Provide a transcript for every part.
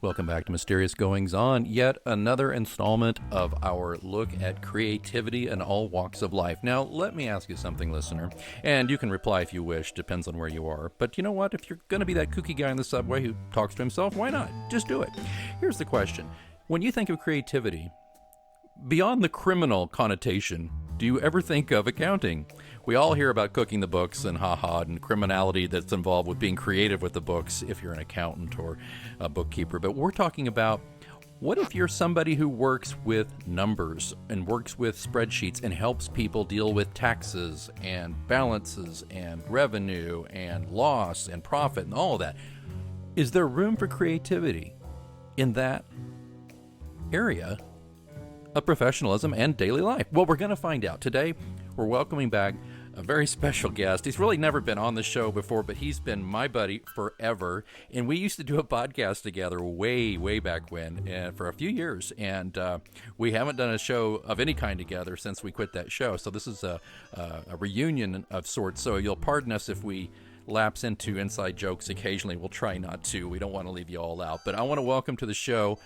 Welcome back to Mysterious Goings On, yet another installment of our look at creativity in all walks of life. Now, let me ask you something, listener, and you can reply if you wish, depends on where you are. But you know what? If you're going to be that kooky guy in the subway who talks to himself, why not? Just do it. Here's the question. When you think of creativity, beyond the criminal connotation, do you ever think of accounting? We all hear about cooking the books and and criminality that's involved with being creative with the books if you're an accountant or a bookkeeper. But we're talking about, what if you're somebody who works with numbers and works with spreadsheets and helps people deal with taxes and balances and revenue and loss and profit and all of that? Is there room for creativity in that area of professionalism and daily life? Well, we're going to find out. Today, we're welcoming back a very special guest. He's really never been on the show before, but he's been my buddy forever. And we used to do a podcast together way, way back when, for a few years. And we haven't done a show of any kind together since we quit that show. So this is a reunion of sorts. So you'll pardon us if we lapse into inside jokes occasionally. We'll try not to. We don't want to leave you all out. But I want to welcome to the show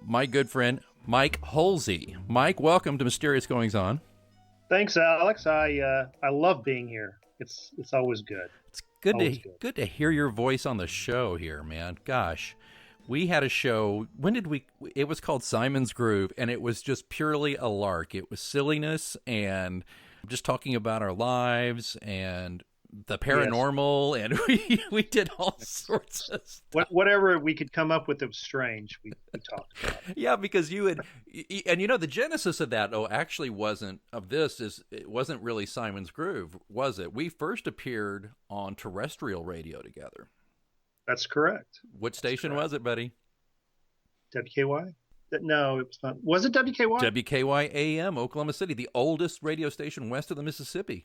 my good friend, Mike Hulsey. Mike, welcome to Mysterious Goings On. Thanks, Alex. I love being here. It's always good. It's good to hear your voice on the show here, man. Gosh, we had a show. When did we? It was called Simon's Groove, and it was just purely a lark. It was silliness and just talking about our lives and the paranormal, yes. And we did all sorts of stuff. Whatever we could come up with that was strange, we talked about. Yeah, because you had, and you know, the genesis of that, it wasn't really Simon's Groove, was it? We first appeared on terrestrial radio together. That's correct. What station was it, buddy? WKY? No, it was not. Was it WKY? WKY AM, Oklahoma City, the oldest radio station west of the Mississippi.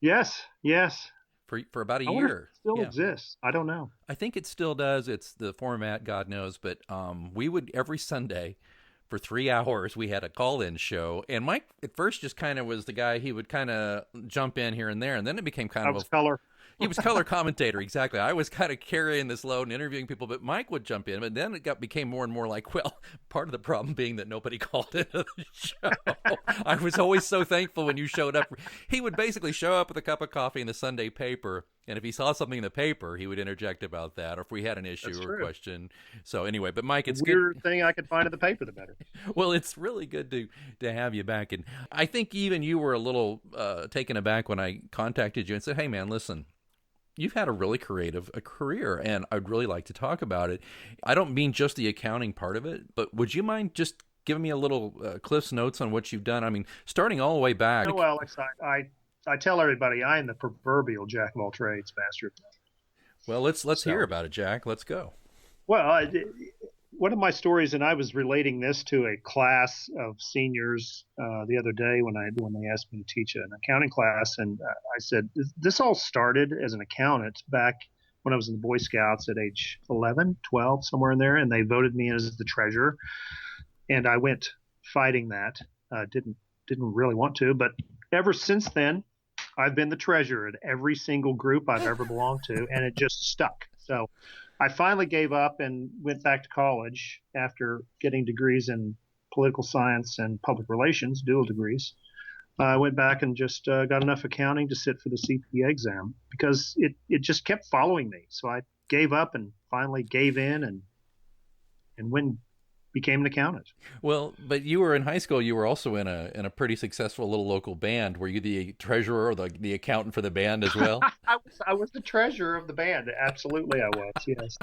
Yes. For about a year. Wonder if it still exists. I don't know. I think it still does. It's the format, God knows. But we would, every Sunday for 3 hours, we had a call-in show. And Mike at first just kind of was the guy, he would kind of jump in here and there. And then it became kind of color. He was color commentator, exactly. I was kind of carrying this load and interviewing people, but Mike would jump in. But then it became more and more like, well, part of the problem being that nobody called into the show. I was always so thankful when you showed up. He would basically show up with a cup of coffee and the Sunday paper, and if he saw something in the paper, he would interject about that, or if we had an issue or a question. So anyway, but Mike, it's the weirder thing I could find in the paper, the better. Well, it's really good to have you back. And I think even you were a little taken aback when I contacted you and said, hey, man, listen, you've had a really creative career, and I'd really like to talk about it. I don't mean just the accounting part of it, but would you mind just giving me a little Cliff's Notes on what you've done? I mean, starting all the way back. Oh, well, Alex, I tell everybody I am the proverbial jack of all trades, master of none. Well, let's hear about it, Jack. Let's go. Well, one of my stories, and I was relating this to a class of seniors the other day when they asked me to teach an accounting class, and I said this all started as an accountant back when I was in the Boy Scouts at age 11, 12, somewhere in there, and they voted me as the treasurer, and I went fighting that. Didn't really want to, but ever since then, I've been the treasurer at every single group I've ever belonged to, and it just stuck. So I finally gave up and went back to college after getting degrees in political science and public relations, dual degrees. I went back and just got enough accounting to sit for the CPA exam because it just kept following me. So I gave up and finally gave in and became an accountant. Well, but you were in high school. You were also in a pretty successful little local band. Were you the treasurer or the accountant for the band as well? I was the treasurer of the band. Absolutely, I was. Yes,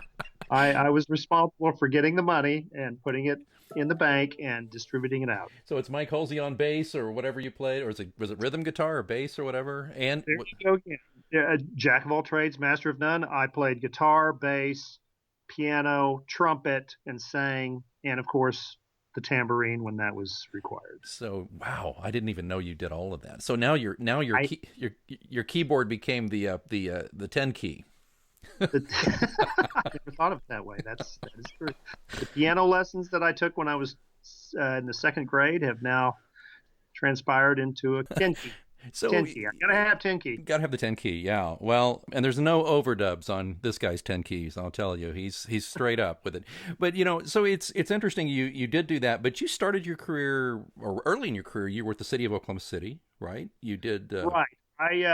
I was responsible for getting the money and putting it in the bank and distributing it out. So it's Mike Hulsey on bass or whatever you played, or was it rhythm guitar or bass or whatever? And there you go again. Yeah, jack of all trades, master of none. I played guitar, bass, piano, trumpet, and sang. And of course, the tambourine when that was required. So, wow, I didn't even know you did all of that. So now your keyboard became the 10 key. I never thought of it that way. That is true. The piano lessons that I took when I was in the second grade have now transpired into a 10 key. So 10 key. I gotta have 10 key. got to have the 10 key, yeah. Well, and there's no overdubs on this guy's 10 keys, I'll tell you. He's straight up with it. But, so it's interesting you did do that, but you started your career, or early in your career, you were at the city of Oklahoma City, right? You did. Right.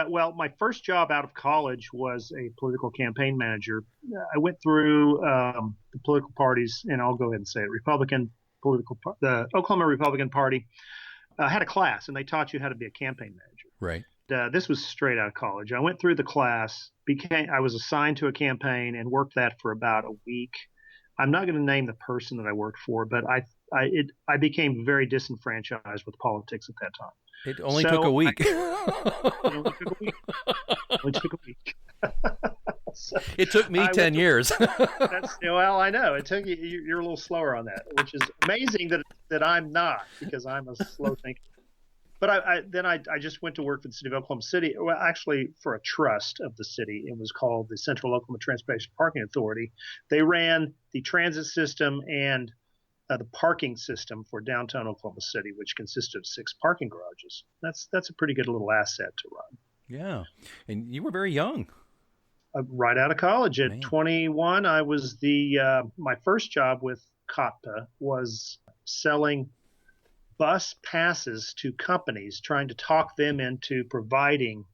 Well, my first job out of college was a political campaign manager. I went through the political parties, and I'll go ahead and say it: the Oklahoma Republican Party had a class, and they taught you how to be a campaign manager. Right. This was straight out of college. I went through the class, I was assigned to a campaign, and worked that for about a week. I'm not going to name the person that I worked for, but I became very disenfranchised with politics at that time. It only took a week. It only took a week. Only took a week. So it took me 10 years. Well, I know. It took you. You're a little slower on that, which is amazing that I'm not, because I'm a slow thinker. But I just went to work for the city of Oklahoma City. Well, actually, for a trust of the city. It was called the Central Oklahoma Transportation Parking Authority. They ran the transit system and the parking system for downtown Oklahoma City, which consisted of 6 parking garages. That's a pretty good little asset to run. Yeah, and you were very young. Right out of college at 21, I was my first job with COTPA was selling bus passes to companies, trying to talk them into providing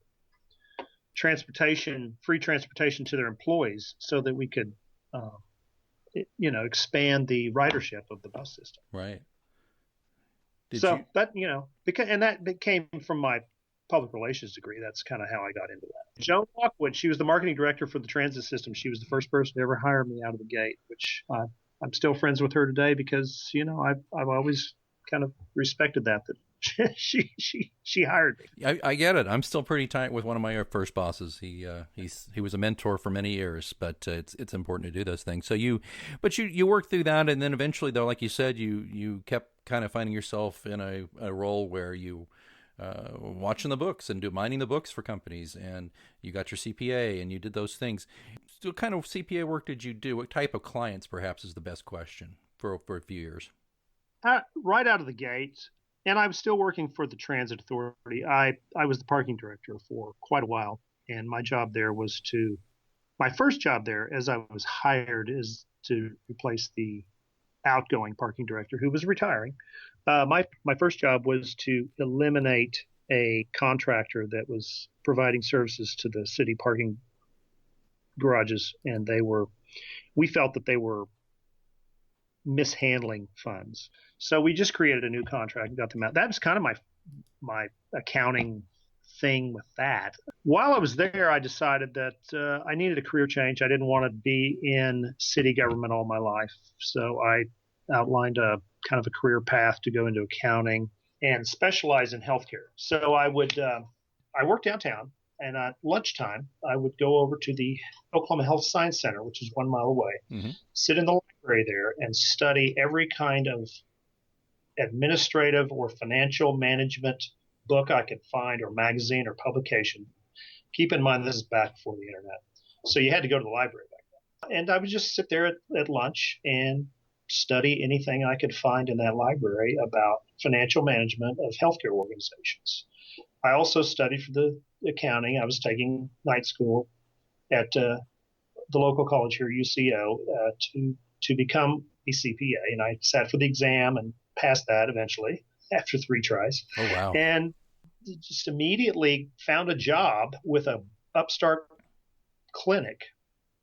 free transportation to their employees, so that we could expand the ridership of the bus system. Right. That came from my public relations degree. That's kind of how I got into that. Joan Lockwood, she was the marketing director for the transit system. She was the first person to ever hire me out of the gate, which I'm still friends with her today, because I've always kind of respected that she hired me. I get it. I'm still pretty tight with one of my first bosses. He was a mentor for many years, but it's important to do those things. So you worked through that, and then eventually, though, like you said, you kept kind of finding yourself in a role where you watching the books and mining the books for companies, and you got your CPA and you did those things. So what kind of CPA work did you do? What type of clients, perhaps, is the best question for a few years? Right out of the gate. And I was still working for the Transit Authority. I was the parking director for quite a while. And my first job there, as I was hired, is to replace the outgoing parking director who was retiring. My first job was to eliminate a contractor that was providing services to the city parking garages. And we felt that they were mishandling funds. So we just created a new contract and got them out. That was kind of my accounting thing with that. While I was there, I decided that I needed a career change. I didn't want to be in city government all my life. So I outlined a kind of a career path to go into accounting and specialize in healthcare. So I worked downtown, and at lunchtime, I would go over to the Oklahoma Health Science Center, which is 1 mile away, sit in the library there and study every kind of administrative or financial management book I could find, or magazine or publication. Keep in mind, this is back before the internet. So you had to go to the library back then. And I would just sit there at lunch and study anything I could find in that library about financial management of healthcare organizations. I also studied for the accounting. I was taking night school at the local college here, UCO, to become a CPA. And I sat for the exam and passed that eventually after 3 tries. Oh, wow. And just immediately found a job with a upstart clinic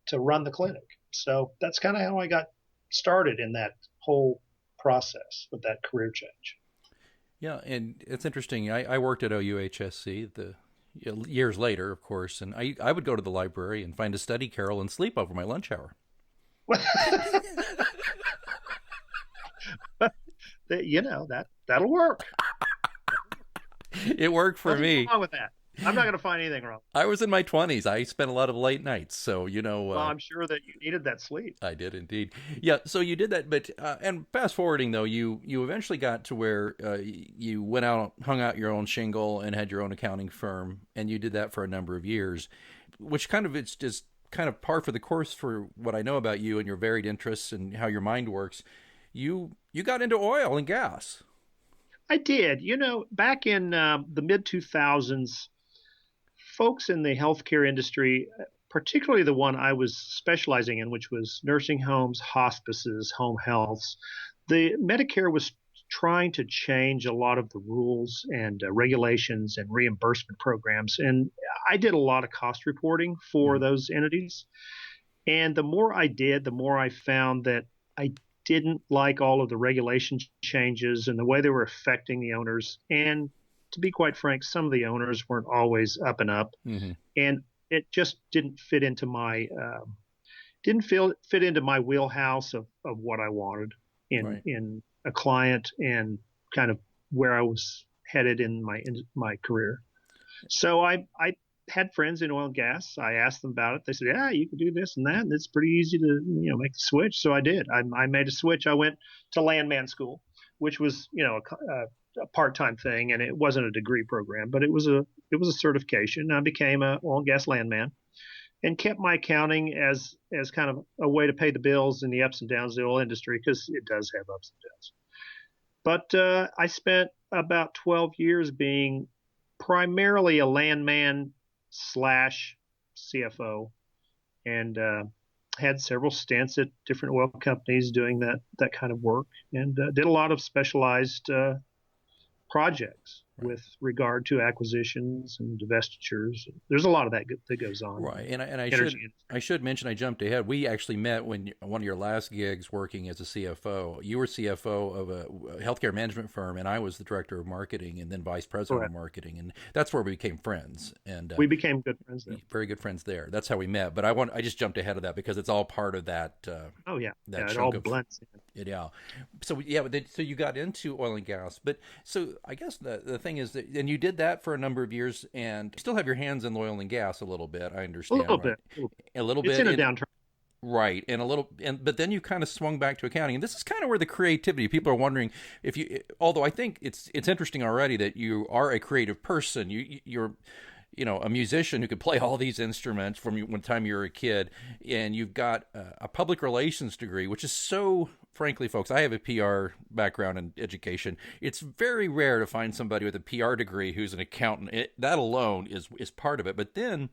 to run the clinic. So that's kind of how I got started in that whole process of that career change. Yeah, and it's interesting. I worked at OUHSC years later, of course, and I would go to the library and find a study carrel and sleep over my lunch hour. That'll work. It worked for me. What's wrong with that? I'm not going to find anything wrong. I was in my 20s. I spent a lot of late nights, so Well, I'm sure that you needed that sleep. I did indeed. Yeah, so you did that, but and fast forwarding though, you eventually got to where you went out, hung out your own shingle, and had your own accounting firm, and you did that for a number of years, which it's just kind of par for the course for what I know about you and your varied interests and how your mind works. You got into oil and gas. I did. Back in the mid 2000s, folks in the healthcare industry, particularly the one I was specializing in, which was nursing homes, hospices, home healths, the Medicare was trying to change a lot of the rules and regulations and reimbursement programs. And I did a lot of cost reporting for those entities. And the more I did, the more I found that I didn't like all of the regulation changes and the way they were affecting the owners. And to be quite frank, some of the owners weren't always up and up. Mm-hmm. And it just didn't fit into my fit into my wheelhouse of what I wanted in a client and kind of where I was headed in my career. So I had friends in oil and gas. I asked them about it. They said, "Yeah, you can do this and that. And it's pretty easy to make the switch." So I did. I made a switch. I went to landman school, which was a part-time thing, and it wasn't a degree program, but it was a certification. I became a oil and gas landman and kept my accounting as kind of a way to pay the bills in the ups and downs of the oil industry, because it does have ups and downs. But I spent about 12 years being primarily a landman / CFO, and had several stints at different oil companies doing that kind of work, and did a lot of specialized projects with regard to acquisitions and divestitures. There's a lot of that goes on. Right. And I should mention, I jumped ahead. We actually met when one of your last gigs working as a CFO. You were CFO of a healthcare management firm, and I was the director of marketing and then vice president of marketing. And that's where we became friends. And we became good friends there. Very good friends there. That's how we met. But I just jumped ahead of that because it's all part of that. It all blends in. Yeah. So so you got into oil and gas, but so I guess the thing is that, and you did that for a number of years, and you still have your hands in oil and gas a little bit. I understand. A little bit. It's in a downturn. Right. But then you kind of swung back to accounting. And this is kind of where the creativity, people are wondering although I think it's interesting already that you are a creative person. You're a musician who could play all these instruments from one time you were a kid, and you've got a public relations degree, which is so, frankly, folks, I have a PR background in education. It's very rare to find somebody with a PR degree who's an accountant. That alone is part of it. But then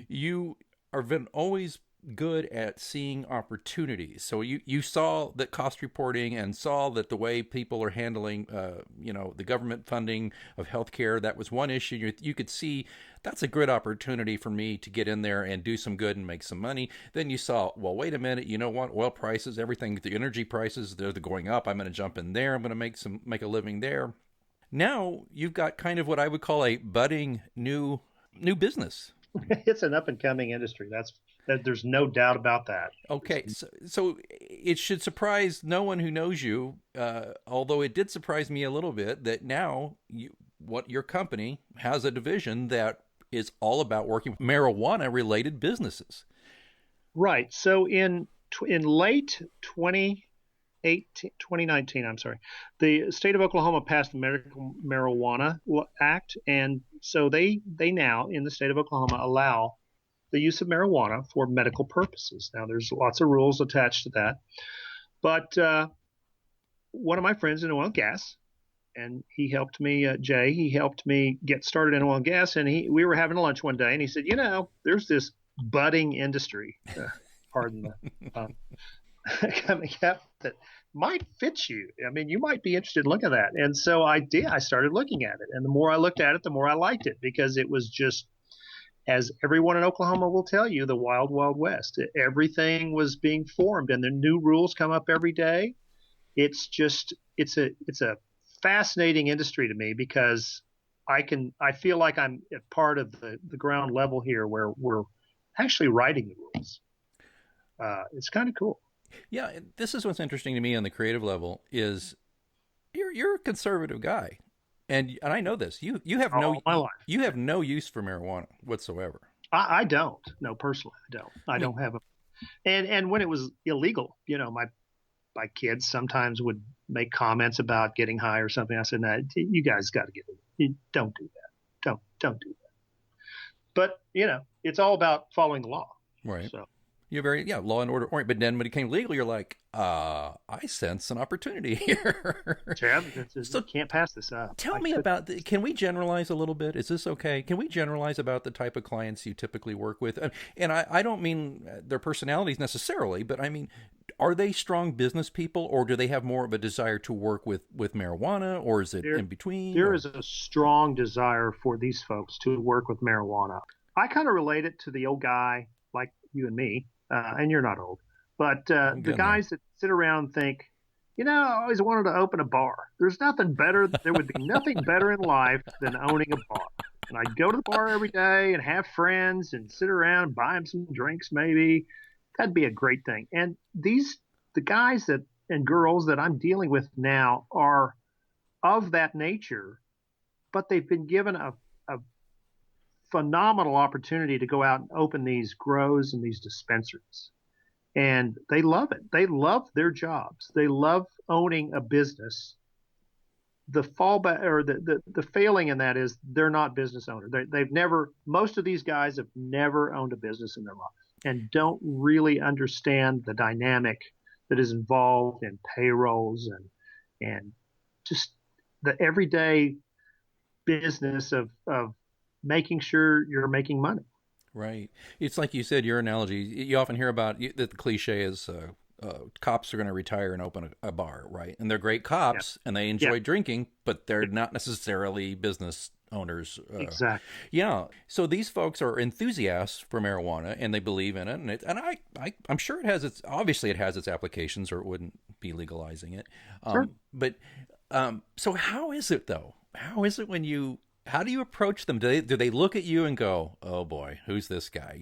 you are been always good at seeing opportunities. So you saw that cost reporting and saw that the way people are handling, the government funding of healthcare, that was one issue. You could see that's a good opportunity for me to get in there and do some good and make some money. Then you saw, well, wait a minute, you know what? Oil prices, everything, the energy prices, they're going up. I'm going to jump in there. I'm going to make a living there. Now you've got kind of what I would call a budding new business. It's an up and coming industry. There's no doubt about that. Okay, so it should surprise no one who knows you, although it did surprise me a little bit that now your company has a division that is all about working with marijuana-related businesses. Right. So in late 2019, the state of Oklahoma passed the Medical Marijuana Act, and so they now in the state of Oklahoma allow the use of marijuana for medical purposes. Now, there's lots of rules attached to that, but one of my friends in oil and gas, and he helped me, Jay, he helped me get started in oil and gas, and we were having lunch one day, and he said, there's this budding industry, pardon the coming up, that might fit you. I mean, you might be interested in looking at that. And so I did. I started looking at it, and the more I looked at it, the more I liked it, because it was just, as everyone in Oklahoma will tell you, the wild, wild west. Everything was being formed, and the new rules come up every day. It's a fascinating industry to me, because I feel like I'm a part of the ground level here, where we're actually writing the rules. It's kind of cool. Yeah, this is what's interesting to me on the creative level is you're a conservative guy. And I know this. You have no use for marijuana whatsoever. I don't. No, personally, I don't. I don't have a. And when it was illegal, my kids sometimes would make comments about getting high or something. I said, "No, you guys got to get it. Don't do that. Don't do that." But it's all about following the law. Right. So. You're very, yeah, law and order oriented. But then when it came legal, you're like, I sense an opportunity here. Chad, So can't pass this up. tell me about can we generalize a little bit? Is this okay? Can we generalize about the type of clients you typically work with? And I don't mean their personalities necessarily, but I mean, are they strong business people, or do they have more of a desire to work with marijuana, or is it in between? There is a strong desire for these folks to work with marijuana. I kind of relate it to the old guy like you and me, and you're not old, but the guys that sit around and think, I always wanted to open a bar. There's nothing better. There would be nothing better in life than owning a bar. And I'd go to the bar every day and have friends and sit around and buy them some drinks maybe. That'd be a great thing. And the guys and girls that I'm dealing with now are of that nature, but they've been given a phenomenal opportunity to go out and open these grows and these dispensaries. And they love it. They love their jobs. They love owning a business. The fallback or the failing in that is they're not business owners. Most of these guys have never owned a business in their life and don't really understand the dynamic that is involved in payrolls and just the everyday business of making sure you're making money. Right. It's like you said, your analogy, you often hear about that the cliche is cops are going to retire and open a bar, right? And they're great cops and they enjoy drinking, but they're not necessarily business owners. Exactly. Yeah. So these folks are enthusiasts for marijuana and they believe in it. And I'm sure it has obviously it has its applications or it wouldn't be legalizing it. Sure. But so how is it though? How do you approach them? Do they look at you and go, "Oh boy, who's this guy?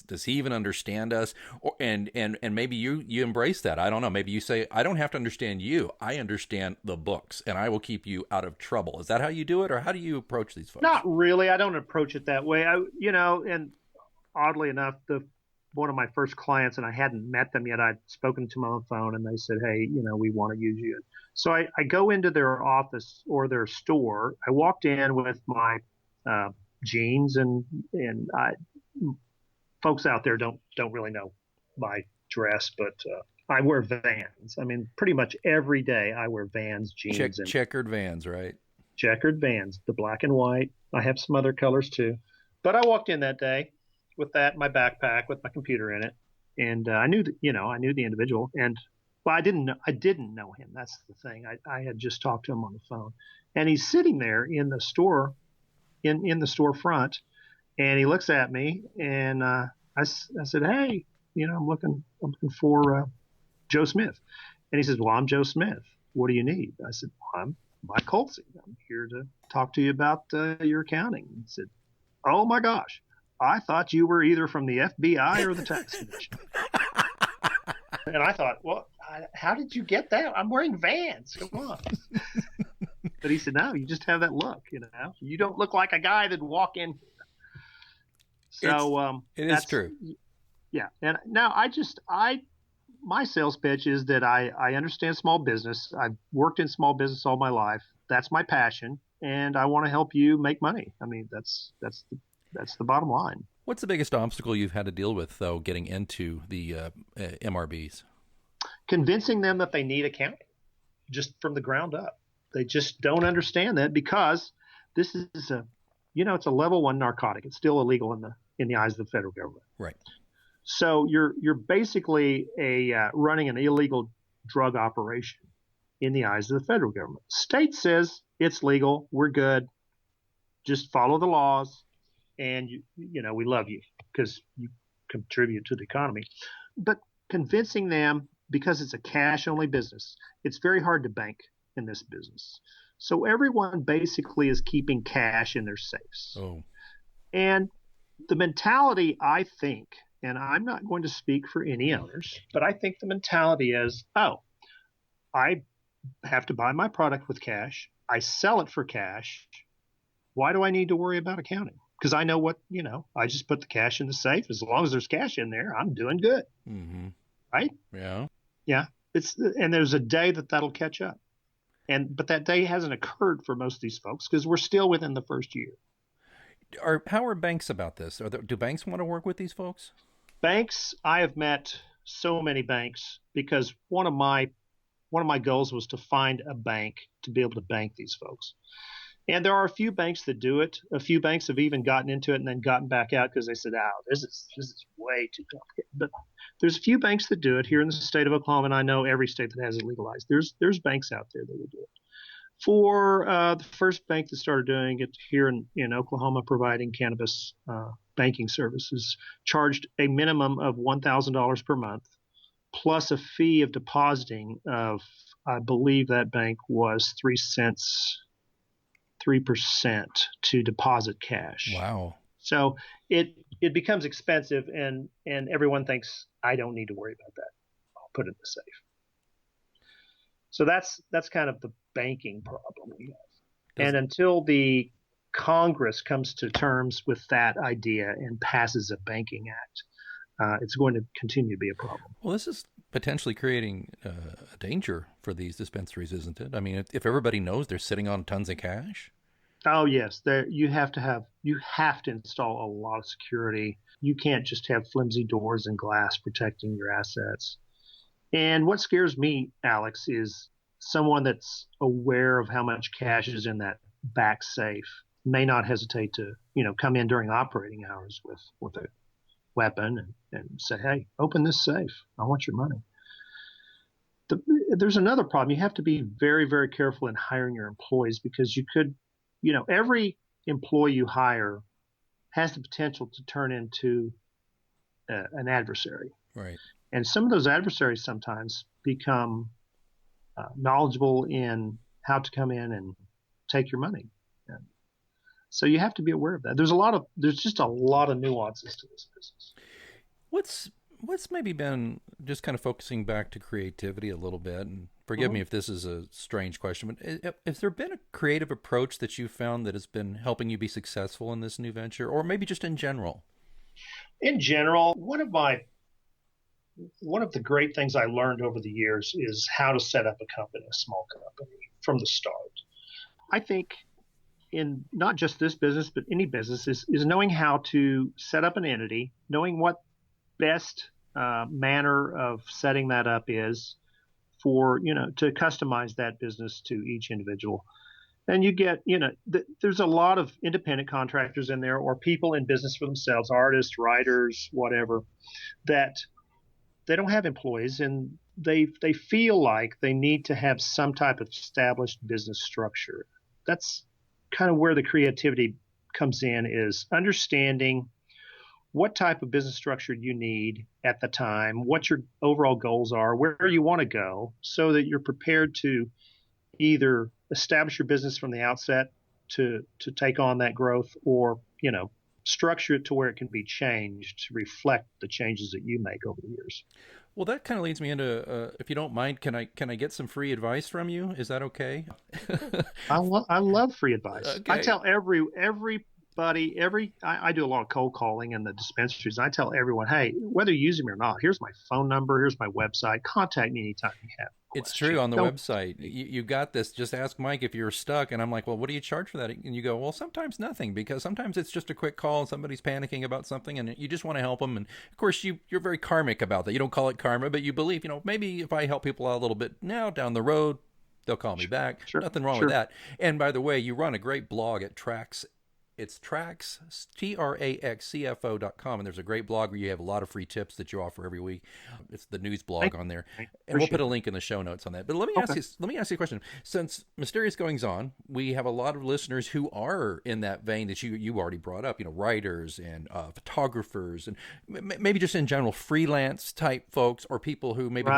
Does he even understand us?" And maybe you embrace that. I don't know. Maybe you say, "I don't have to understand you. I understand the books, and I will keep you out of trouble." Is that how you do it, or how do you approach these folks? Not really. I don't approach it that way. And oddly enough, one of my first clients, and I hadn't met them yet. I'd spoken to them on the phone, and they said, "Hey, we want to use you." So I go into their office or their store. I walked in with my jeans, and folks out there don't really know my dress, but I wear Vans. I mean, pretty much every day I wear Vans, jeans, and checkered Vans, right? Checkered Vans, the black and white. I have some other colors too, but I walked in that day with that in my backpack with my computer in it, and I knew the individual, and well, I didn't know him. That's the thing. I had just talked to him on the phone, and he's sitting there in the store, in the storefront, and he looks at me, and I said, "Hey, I'm looking for Joe Smith," and he says, "Well, I'm Joe Smith. What do you need?" I said, "Well, I'm Mike Hulsey. I'm here to talk to you about your accounting." He said, "Oh my gosh, I thought you were either from the FBI or the tax commission." And I thought, well, how did you get that? I'm wearing Vans. Come on. But he said, no, you just have that look. You don't look like a guy that'd walk in. So it is true. Yeah. And now my sales pitch is that I understand small business. I've worked in small business all my life. That's my passion. And I want to help you make money. I mean, that's the bottom line. What's the biggest obstacle you've had to deal with, though, getting into the MRBs? Convincing them that they need accounting, just from the ground up. They just don't understand that because this is it's a level 1 narcotic. It's still illegal in the eyes of the federal government. Right. So you're basically running an illegal drug operation in the eyes of the federal government. State says it's legal. We're good. Just follow the laws. And we love you because you contribute to the economy. But convincing them, because it's a cash only business, it's very hard to bank in this business. So everyone basically is keeping cash in their safes. Oh. And the mentality, I think, and I'm not going to speak for any owners, but I think the mentality is, oh, I have to buy my product with cash. I sell it for cash. Why do I need to worry about accounting? Because I know I just put the cash in the safe. As long as there's cash in there, I'm doing good. Mm-hmm. Right? Yeah. Yeah. And there's a day that'll catch up. But that day hasn't occurred for most of these folks because we're still within the first year. How are banks about this? Do banks want to work with these folks? Banks, I have met so many banks because one of my goals was to find a bank to be able to bank these folks. And there are a few banks that do it. A few banks have even gotten into it and then gotten back out because they said, "Oh, this is way too complicated." But there's a few banks that do it here in the state of Oklahoma, and I know every state that has it legalized. There's banks out there that will do it. For the first bank that started doing it here in Oklahoma, providing cannabis banking services, charged a minimum of $1,000 per month plus a fee of depositing of, I believe that bank was 3 cents, 3% to deposit cash. Wow. So it becomes expensive, and everyone thinks I don't need to worry about that. I'll put it in the safe. So that's kind of the banking problem we have. And until the Congress comes to terms with that idea and passes a banking act, it's going to continue to be a problem. Well, this is potentially creating a danger for these dispensaries, isn't it? I mean, if everybody knows they're sitting on tons of cash. Oh yes, you have to install a lot of security. You can't just have flimsy doors and glass protecting your assets. And what scares me, Alex, is someone that's aware of how much cash is in that back safe may not hesitate to, come in during operating hours with a weapon and say, "Hey, open this safe. I want your money." There's another problem. You have to be very, very careful in hiring your employees because you could, every employee you hire has the potential to turn into an adversary. Right. And some of those adversaries sometimes become knowledgeable in how to come in and take your money. And so you have to be aware of that. There's just a lot of nuances to this business. What's maybe been, just kind of focusing back to creativity a little bit, and forgive me if this is a strange question, but has there been a creative approach that you found that has been helping you be successful in this new venture, or maybe just in general? In general, one of the great things I learned over the years is how to set up a company, a small company, from the start. I think in not just this business, but any business is knowing how to set up an entity, knowing what best manner of setting that up is for, to customize that business to each individual. And you get, there's a lot of independent contractors in there or people in business for themselves, artists, writers, whatever, that they don't have employees and they feel like they need to have some type of established business structure. That's kind of where the creativity comes in, is understanding what type of business structure you need at the time, what your overall goals are, where you want to go, so that you're prepared to either establish your business from the outset to take on that growth, or, structure it to where it can be changed to reflect the changes that you make over the years. Well, that kind of leads me into, if you don't mind, can I get some free advice from you? Is that okay? I love free advice. Okay. I tell everybody, I do a lot of cold calling in the dispensaries. I tell everyone, hey, whether you use me or not, here's my phone number, here's my website. Contact me anytime you have. It's true on the website. You got this. Just ask Mike if you're stuck. And I'm like, well, what do you charge for that? And you go, well, sometimes nothing, because sometimes it's just a quick call and somebody's panicking about something and you just want to help them. And of course, you're very karmic about that. You don't call it karma, but you believe, maybe if I help people out a little bit now down the road, they'll call me back. Sure. Nothing wrong with that. And by the way, you run a great blog at Trax. It's Trax, TRAXCFO.com, and there's a great blog where you have a lot of free tips that you offer every week. It's the news blog on there, and we'll put a link in the show notes on that. But let me ask you a question. Since Mysterious Goings On, we have a lot of listeners who are in that vein that you already brought up. Writers and photographers, and maybe just in general freelance type folks, or people who maybe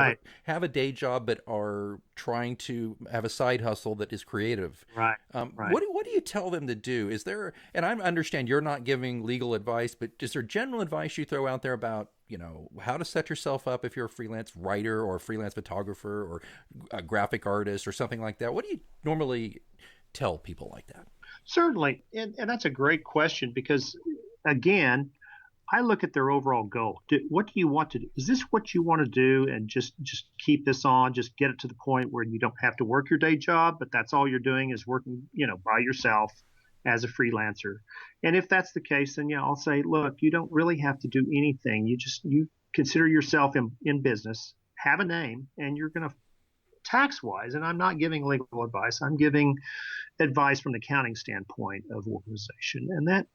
have a day job but are trying to have a side hustle that is creative. Right. What do you tell them to do? Is there, and I understand you're not giving legal advice, but is there general advice you throw out there about, how to set yourself up if you're a freelance writer or a freelance photographer or a graphic artist or something like that? What do you normally tell people like that? Certainly. And that's a great question because, again, I look at their overall goal. What do you want to do? Is this what you want to do and just keep this on, just get it to the point where you don't have to work your day job, but that's all you're doing is working, by yourself as a freelancer. And if that's the case, then yeah, I'll say, look, you don't really have to do anything. You consider yourself in business, have a name, and you're going to tax wise. And I'm not giving legal advice. I'm giving advice from the accounting standpoint of organization. And that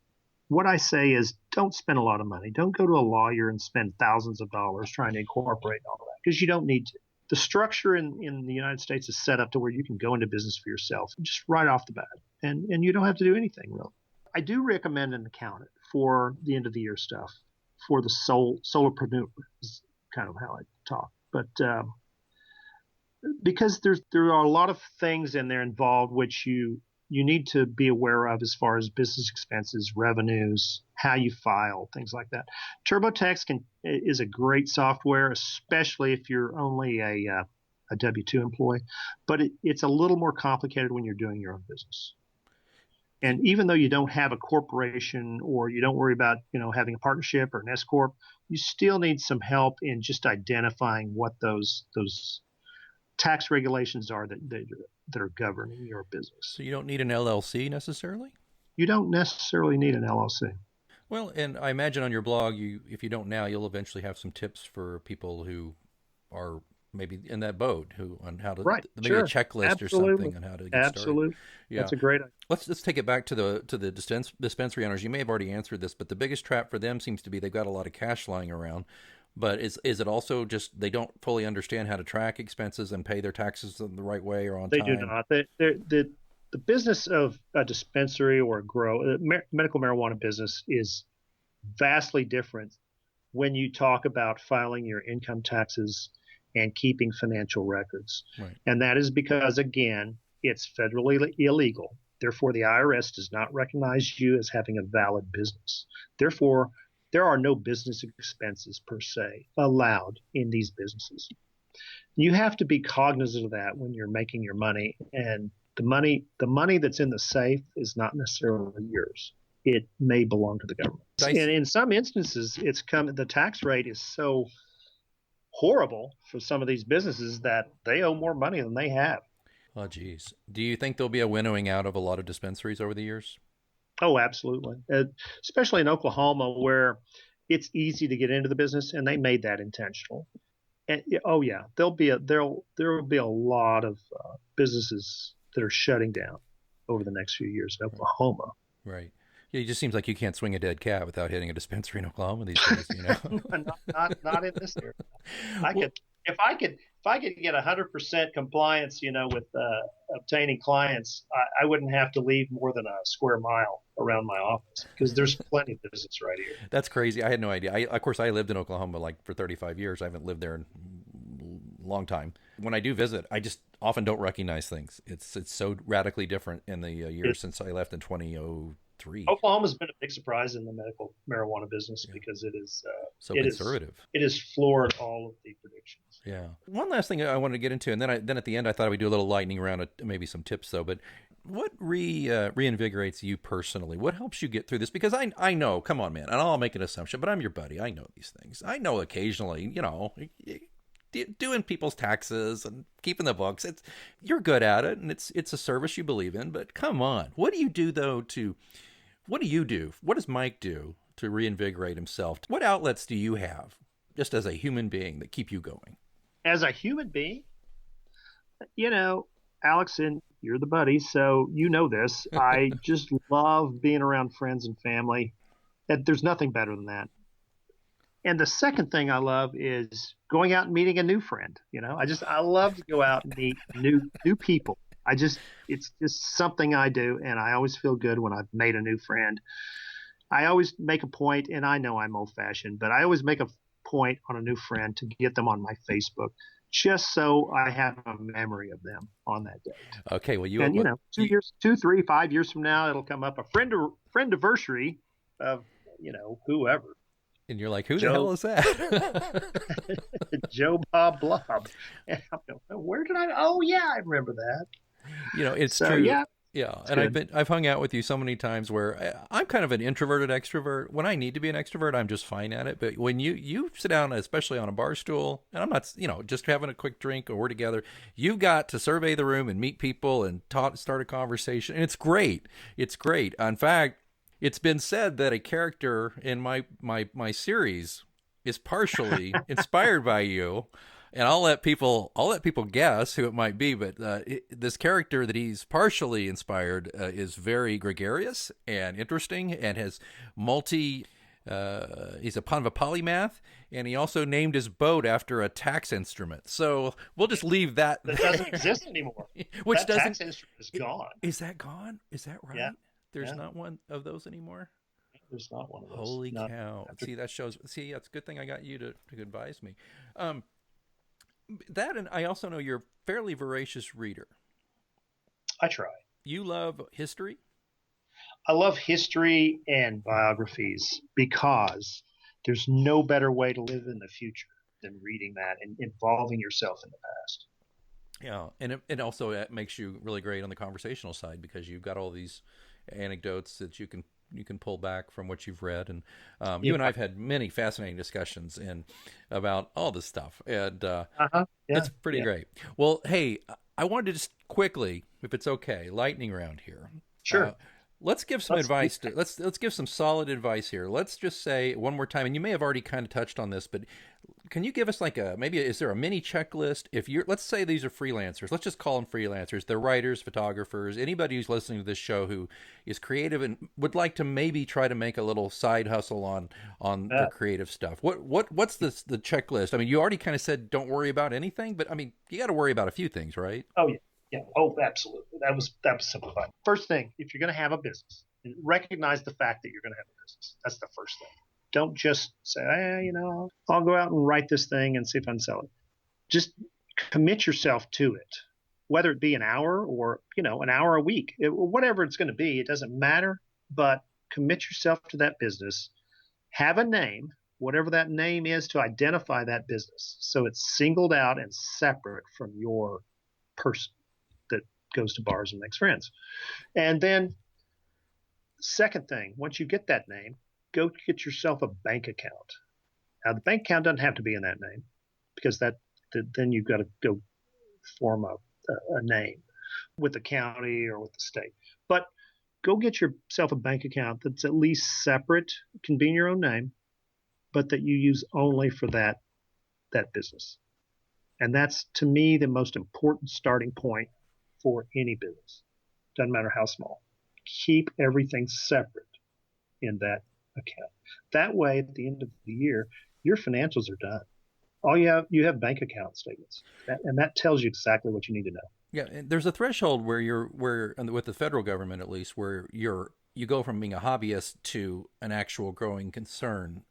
what I say is don't spend a lot of money. Don't go to a lawyer and spend thousands of dollars trying to incorporate all that because you don't need to. The structure in the United States is set up to where you can go into business for yourself just right off the bat. And you don't have to do anything really. I do recommend an accountant for the end of the year stuff for the solopreneur is kind of how I talk. But because there are a lot of things in there involved which you need to be aware of as far as business expenses, revenues, how you file, things like that. TurboTax is a great software, especially if you're only a W-2 employee, but it's a little more complicated when you're doing your own business. And even though you don't have a corporation or you don't worry about, having a partnership or an S corp, you still need some help in just identifying what those tax regulations are that are governing your business. So you don't need an LLC necessarily? You don't necessarily need an LLC. Well, and I imagine on your blog, if you don't now, you'll eventually have some tips for people who are maybe in that boat on how to maybe a checklist or something on how to get started. Yeah, that's a great idea. Let's take it back to the dispensary owners. You may have already answered this, but the biggest trap for them seems to be they've got a lot of cash lying around. But is it also just they don't fully understand how to track expenses and pay their taxes in the right way or on time? They do not. The business of a dispensary or a medical marijuana business is vastly different when you talk about filing your income taxes and keeping financial records. Right. And that is because, again, it's federally illegal. Therefore, the IRS does not recognize you as having a valid business. Therefore, there are no business expenses per se allowed in these businesses. You have to be cognizant of that when you're making your money. And the money that's in the safe is not necessarily yours. It may belong to the government. And in some instances, the tax rate is so horrible for some of these businesses that they owe more money than they have. Oh, geez. Do you think there'll be a winnowing out of a lot of dispensaries over the years? Oh, absolutely. Especially in Oklahoma, where it's easy to get into the business, and they made that intentional. And there'll be a lot of businesses that are shutting down over the next few years in Oklahoma. Right. Yeah, it just seems like you can't swing a dead cat without hitting a dispensary in Oklahoma these days. Not in this area. If I could get 100% compliance, with obtaining clients, I wouldn't have to leave more than a square mile around my office because there's plenty of business right here. That's crazy. I had no idea. Of course, I lived in Oklahoma for 35 years. I haven't lived there in a long time. When I do visit, I just often don't recognize things. It's so radically different in the years since I left in 2003. Oklahoma's been a big surprise in the medical marijuana business because it is so conservative. It has floored all of the predictions. Yeah. One last thing I wanted to get into, and then at the end I thought we'd do a little lightning round, maybe some tips though. But what reinvigorates you personally? What helps you get through this? Because I know, come on, man, and I'll make an assumption, but I'm your buddy. I know these things. I know occasionally, doing people's taxes and keeping the books. You're good at it, and it's a service you believe in. But come on, what do you do though what do you do? What does Mike do to reinvigorate himself? What outlets do you have just as a human being that keep you going? As a human being, Alex, and you're the buddy, so you know this. I just love being around friends and family. There's nothing better than that. And the second thing I love is going out and meeting a new friend. I love to go out and meet new people. It's just something I do, and I always feel good when I've made a new friend. I always make a point, and I know I'm old-fashioned, but I always make a point on a new friend to get them on my Facebook, just so I have a memory of them on that day. Okay, well, 2 years, 2, 3, 5 years from now, it'll come up a friend-anniversary of whoever. And you're like, who the hell is that? Joe Bob Blob. Where did I? Oh yeah, I remember that. It's true. Yeah, Yeah, It's and good. I've hung out with you so many times where I'm kind of an introverted extrovert. When I need to be an extrovert, I'm just fine at it. But when you sit down, especially on a bar stool, and I'm not, just having a quick drink or we're together, you got to survey the room and meet people and start a conversation, and it's great. It's great. In fact, it's been said that a character in my series is partially inspired by you, and I'll let people guess who it might be. But this character that he's partially inspired is very gregarious and interesting, and has multi. He's a kind of a polymath, and he also named his boat after a tax instrument. So we'll just leave that That doesn't there. exist anymore. Which That doesn't. tax instrument is gone. Is that gone? Is that Yeah, right? There's yeah. not one of those anymore. There's not one of those. Holy Not cow! after. See, that shows. See, it's a good thing I got you to advise me. Um, that, and I also know you're a fairly voracious reader. I try. You love history. I love history and biographies because there's no better way to live in the future than reading that and involving yourself in the past. Yeah, and it also makes you really great on the conversational side because you've got all these anecdotes that you can pull back from what you've read, and you Yeah. and I've had many fascinating discussions and about all this stuff, and Uh-huh. Yeah. it's pretty Yeah. great. Well, hey, I wanted to just quickly, if it's okay, lightning round here. Uh, Sure. let's give some Let's do advice to let's give some solid advice here. Let's just say one more time, and you may have already kind of touched on this, but can you give us like is there a mini checklist? If you're, let's say these are freelancers, let's just call them freelancers. They're writers, photographers, anybody who's listening to this show who is creative and would like to maybe try to make a little side hustle on their that. creative stuff. What's the checklist? I mean, you already kind of said don't worry about anything, but I mean, you got to worry about a few things, right? Oh yeah. Yeah. Oh, absolutely. That was simplified. First thing, if you're going to have a business, recognize the fact that you're going to have a business. That's the first thing. Don't just say, I'll go out and write this thing and see if I can sell it. Just commit yourself to it, whether it be an hour or an hour a week, whatever it's going to be. It doesn't matter, but commit yourself to that business. Have a name, whatever that name is, to identify that business, so it's singled out and separate from your person that goes to bars and makes friends. And then, second thing, once you get that name, go get yourself a bank account. Now, the bank account doesn't have to be in that name because then you've got to go form a name with the county or with the state. But go get yourself a bank account that's at least separate, can be in your own name, but that you use only for that business. And that's, to me, the most important starting point for any business. Doesn't matter how small. Keep everything separate in that account. That way, at the end of the year, your financials are done. All you have bank account statements, and that tells you exactly what you need to know. Yeah, and there's a threshold where and with the federal government at least, where you go from being a hobbyist to an actual growing concern.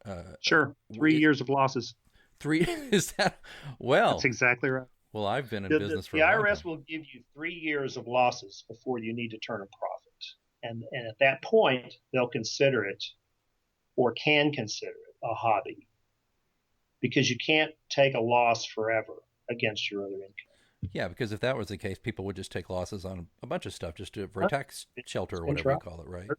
Sure, 3 years of losses. Three is that That's well? exactly right. Well, I've been in The, the, business for the a long time. IRS will give you 3 years of losses before you need to turn a profit, and at that point they'll consider it, or can consider it, a hobby, because you can't take a loss forever against your other income. Yeah, because if that was the case, people would just take losses on a bunch of stuff just for a Huh? tax shelter It's or been whatever you tried. call it, right?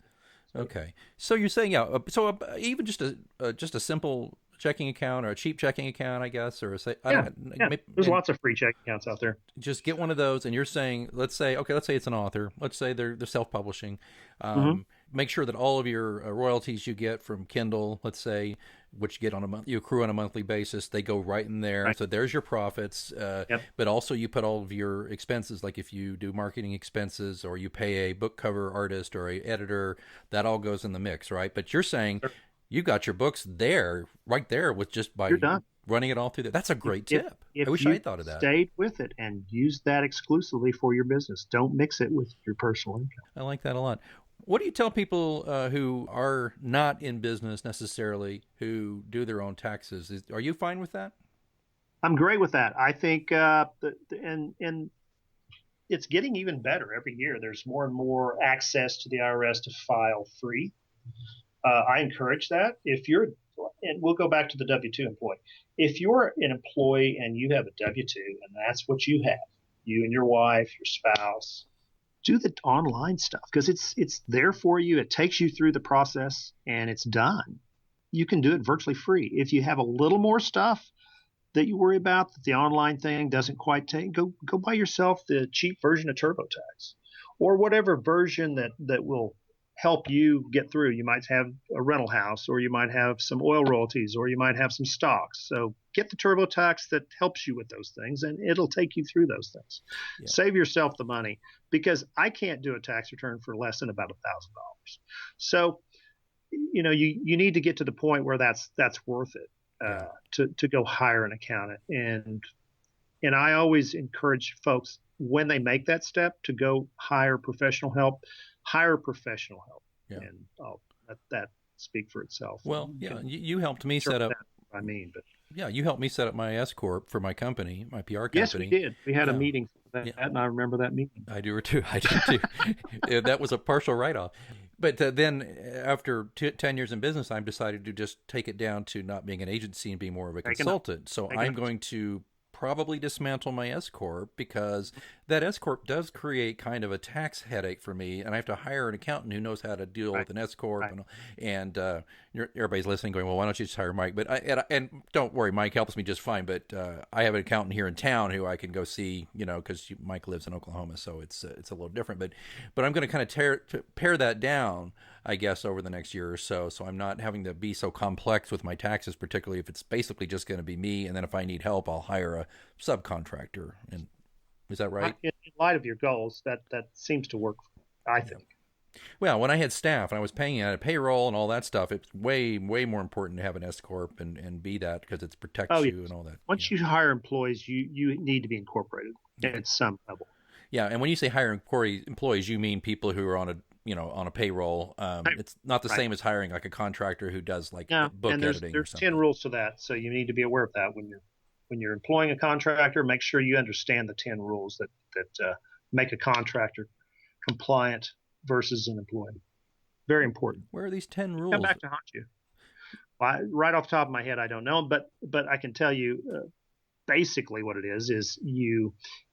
Okay. So you're saying, yeah. So even just a simple checking account or a cheap checking account, I guess, or I Yeah, don't, yeah. There's and lots of free checking accounts out there. just get one of those. And you're saying, let's say it's an author. Let's say they're self-publishing. Mm-hmm. Make sure that all of your royalties you get from Kindle, let's say, which you get on you accrue on a monthly basis, they go right in there. Right. So there's your profits. Yep. But also you put all of your expenses, like if you do marketing expenses or you pay a book cover artist or a editor, that all goes in the mix, right? But you're saying Sure. you got your books there, right there, with just by You're done. running it all through there. That's a great If, tip. if I wish I you had thought of that. stayed with it and used that exclusively for your business, don't mix it with your personal income. I like that a lot. What do you tell people who are not in business necessarily, who do their own taxes? Are you fine with that? I'm great with that. I think, and it's getting even better every year. There's more and more access to the IRS to file free. I encourage that. And we'll go back to the W-2 employee. If you're an employee and you have a W-2 and that's what you have, you and your wife, your spouse, do the online stuff because it's there for you. It takes you through the process and it's done. You can do it virtually free. If you have a little more stuff that you worry about that the online thing doesn't quite take, go buy yourself the cheap version of TurboTax or whatever version that will help you get through. You might have a rental house, or you might have some oil royalties, or you might have some stocks. So get the TurboTax that helps you with those things, and it'll take you through those things. Yeah. Save yourself the money, because I can't do a tax return for less than about $1,000. So, you need to get to the point where that's worth it. To go hire an accountant. And I always encourage folks when they make that step to go hire professional help. Yeah. And let that speak for itself. Well, you helped me set up. You helped me set up my S Corp for my company, my PR company. Yes, we did. We had a meeting for that, and I remember that meeting. I do too. That was a partial write-off. But then after 10 years in business, I've decided to just take it down to not being an agency and be more of a consultant. So I'm going to probably dismantle my S Corp, because that S Corp does create kind of a tax headache for me, and I have to hire an accountant who knows how to deal with an S Corp. And everybody's listening going, well, why don't you just hire Mike? But and don't worry, Mike helps me just fine. But I have an accountant here in town who I can go see, because Mike lives in Oklahoma, so it's a little different. But I'm going to kind of pare that down, I guess, over the next year or so. So I'm not having to be so complex with my taxes, particularly if it's basically just going to be me. And then if I need help, I'll hire a subcontractor. And is that right? In light of your goals, that seems to work, I think. Well, when I had staff and I was paying out a payroll and all that stuff, it's way, way more important to have an S Corp and be that, because it protects you and all that. Once you hire employees, you need to be incorporated at some level. Yeah, and when you say hire employees, you mean people who are on a payroll. It's not the same as hiring like a contractor who does book editing or something. There's 10 rules to that, so you need to be aware of that when you're employing a contractor. Make sure you understand the 10 rules that make a contractor compliant versus an employee. Very important. Where are these 10 rules? Come back to haunt you. Right off the top of my head, I don't know, but I can tell you basically what it is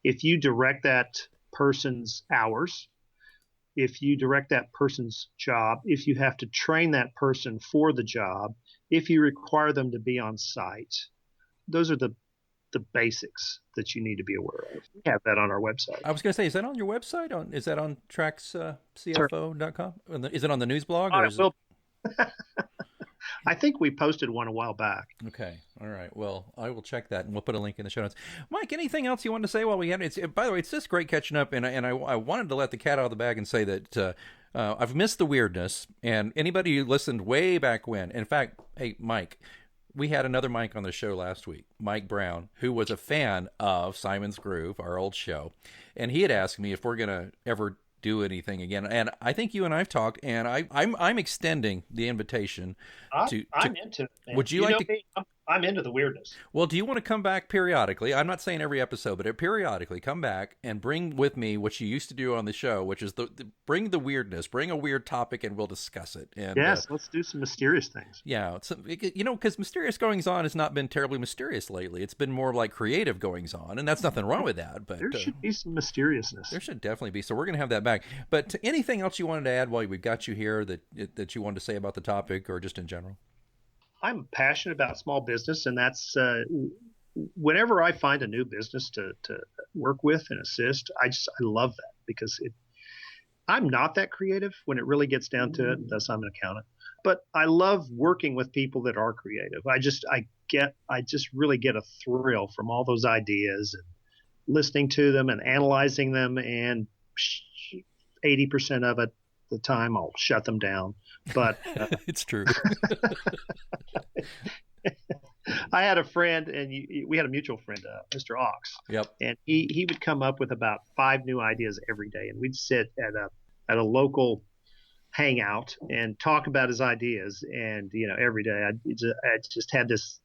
if you direct that person's hours, if you direct that person's job, if you have to train that person for the job, if you require them to be on site, those are the basics that you need to be aware of. We have that on our website. I was going to say, is that on your website? Is that on TraxCFO.com? Is it on the news blog? I think we posted one a while back. Okay. All right. Well, I will check that, and we'll put a link in the show notes. Mike, anything else you wanted to say while we had it? By the way, it's just great catching up, and I wanted to let the cat out of the bag and say that I've missed the weirdness, and anybody who listened way back when, in fact, hey, Mike, we had another Mike on the show last week, Mike Brown, who was a fan of Simon's Groove, our old show, and he had asked me if we're going to ever do anything again, and I think you and I've talked, and I'm extending the invitation to. I'm into it. Man. Would you like to? Me, I'm into the weirdness. Well, do you want to come back periodically? I'm not saying every episode, but periodically come back and bring with me what you used to do on the show, which is bring the weirdness, bring a weird topic, and we'll discuss it. And yes, let's do some mysterious things. Yeah, because mysterious goings on has not been terribly mysterious lately. It's been more like creative goings on, and that's nothing wrong with that. But there should be some mysteriousness. There should definitely be. So we're going to have that back. But anything else you wanted to add while we've got you here that you wanted to say about the topic, or just in general? I'm passionate about small business, and that's whenever I find a new business to work with and assist, I love that, because I'm not that creative when it really gets down to it. Thus, I'm an accountant, but I love working with people that are creative. I just really get a thrill from all those ideas and listening to them and analyzing them, and 80% of it, the time I'll shut them down. But it's true. I had a friend, and we had a mutual friend, Mr. Ox. Yep. And he would come up with about 5 new ideas every day, and we'd sit at a local hangout and talk about his ideas. And every day I just had this.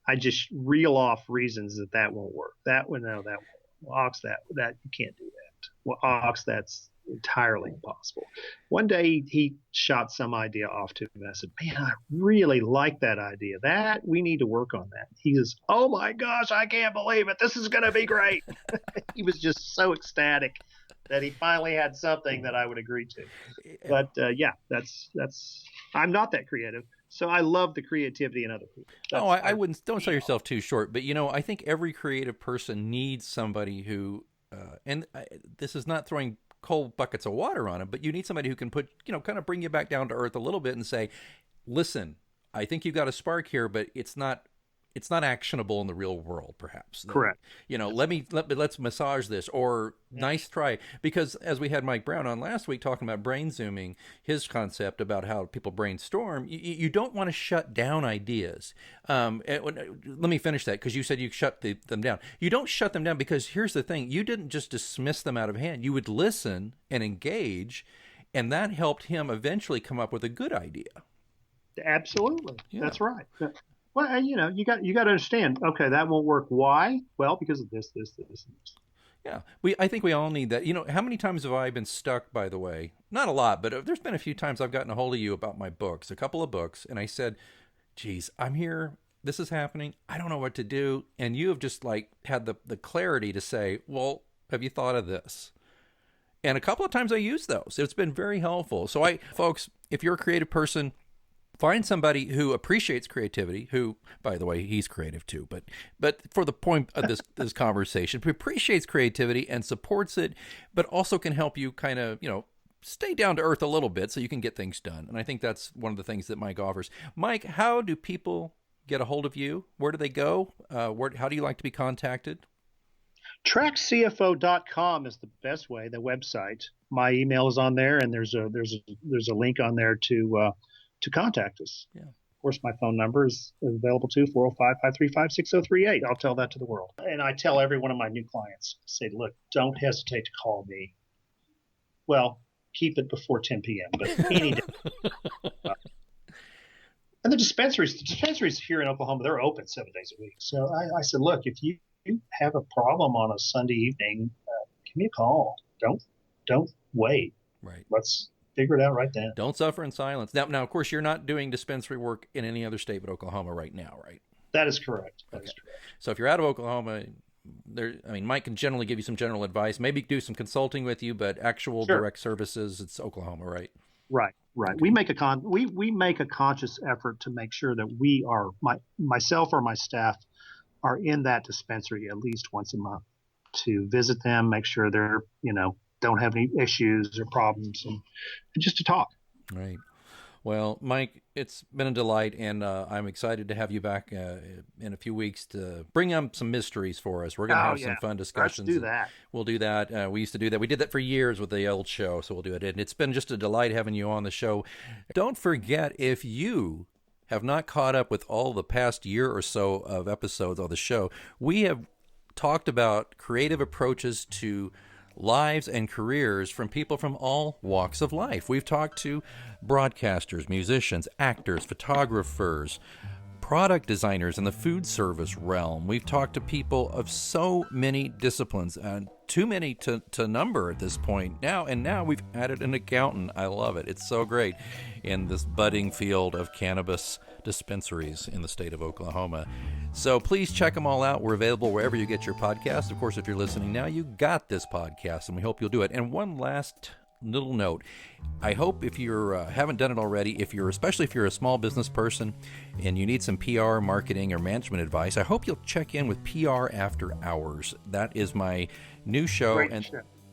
I just reel off reasons that won't work. That one, no, that won't. Ox, that you can't do that. Well, Ox, that's entirely impossible. One day he shot some idea off to me. I said, man, I really like that idea. That we need to work on that. He says, oh my gosh, I can't believe it. This is going to be great. He was just so ecstatic that he finally had something that I would agree to. But yeah, that's I'm not that creative, so I love the creativity in other people. I wouldn't. Don't sell yourself too short. But I think every creative person needs somebody who, this is not throwing cold buckets of water on it, but you need somebody who can put, kind of bring you back down to earth a little bit and say, listen, I think you got a spark here, but it's not actionable in the real world, perhaps. Correct. Let's massage this, or nice try. Because as we had Mike Brown on last week talking about brain zooming, his concept about how people brainstorm, you don't want to shut down ideas. Let me finish that, because you said you shut them down. You don't shut them down, because here's the thing. You didn't just dismiss them out of hand. You would listen and engage, and that helped him eventually come up with a good idea. Absolutely. Yeah. That's right. Well, you got to understand. Okay, that won't work. Why? Well, because of this, and this. Yeah, I think we all need that. How many times have I been stuck? By the way, not a lot, but there's been a few times I've gotten a hold of you about my books, a couple of books, and I said, "Geez, I'm here. This is happening. I don't know what to do." And you have just had the clarity to say, "Well, have you thought of this?" And a couple of times I used those. It's been very helpful. So folks, if you're a creative person, find somebody who appreciates creativity, who, by the way, he's creative too, but for the point of this conversation, who appreciates creativity and supports it, but also can help you kind of, stay down to earth a little bit so you can get things done. And I think that's one of the things that Mike offers. Mike, how do people get a hold of you? Where do they go? How do you like to be contacted? TraxCFO.com is the best way, the website. My email is on there, and there's a link on there to contact us. Yeah. Of course, my phone number is available too, 405-535-6038. I'll tell that to the world. And I tell every one of my new clients, say, look, don't hesitate to call me. Well, keep it before 10 p.m., but any day. And the dispensaries here in Oklahoma, they're open 7 days a week. So I said, look, if you have a problem on a Sunday evening, give me a call. Don't wait. Right. Let's figure it out right then. Don't suffer in silence. Now, of course, you're not doing dispensary work in any other state but Oklahoma right now, right? That is correct. That is correct. So if you're out of Oklahoma, Mike can generally give you some general advice, maybe do some consulting with you, but actual direct services, it's Oklahoma, right? Right. Okay. We make a conscious effort to make sure that we are, myself or my staff are in that dispensary at least once a month to visit them, make sure they're, don't have any issues or problems, and just to talk. Right. Well, Mike, it's been a delight, and I'm excited to have you back in a few weeks to bring up some mysteries for us. We're going to have some fun discussions. Let's do that. We'll do that. We used to do that. We did that for years with the old show, so we'll do it. And it's been just a delight having you on the show. Don't forget, if you have not caught up with all the past year or so of episodes of the show, we have talked about creative approaches to lives and careers from people from all walks of life. We've talked to broadcasters, musicians, actors, photographers, product designers in the food service realm. We've talked to people of so many disciplines, and too many to number at this point now. And now we've added an accountant. I love it. It's so great in this budding field of cannabis dispensaries in the state of Oklahoma. So please check them all out. We're available wherever you get your podcast. Of course, if you're listening now, you got this podcast, and we hope you'll do it. And one last little note. I hope if you haven't done it already, especially if you're a small business person and you need some PR, marketing, or management advice, I hope you'll check in with PR After Hours. That is my new show.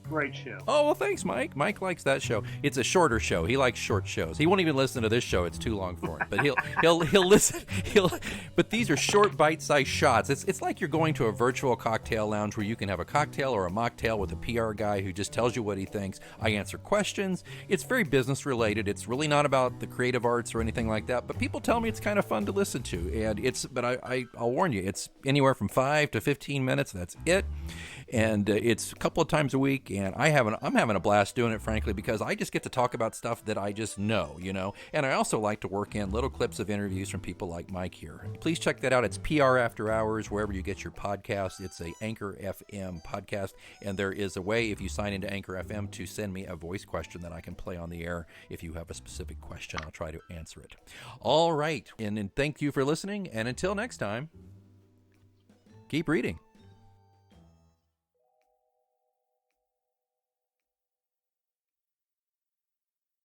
Great show. Oh, well, thanks, Mike. Mike likes that show. It's a shorter show. He likes short shows. He won't even listen to this show. It's too long for him. But he'll listen. But these are short, bite-sized shots. It's like you're going to a virtual cocktail lounge where you can have a cocktail or a mocktail with a PR guy who just tells you what he thinks. I answer questions. It's very business related. It's really not about the creative arts or anything like that. But people tell me it's kind of fun to listen to. And I'll warn you, it's anywhere from 5 to 15 minutes. That's it. And it's a couple of times a week, and I'm having a blast doing it, frankly, because I just get to talk about stuff that I just know, And I also like to work in little clips of interviews from people like Mike here. Please check that out. It's PR After Hours, wherever you get your podcast. It's a AnchorFM podcast, and there is a way, if you sign into AnchorFM, to send me a voice question that I can play on the air. If you have a specific question, I'll try to answer it. All right, and thank you for listening, and until next time, keep reading.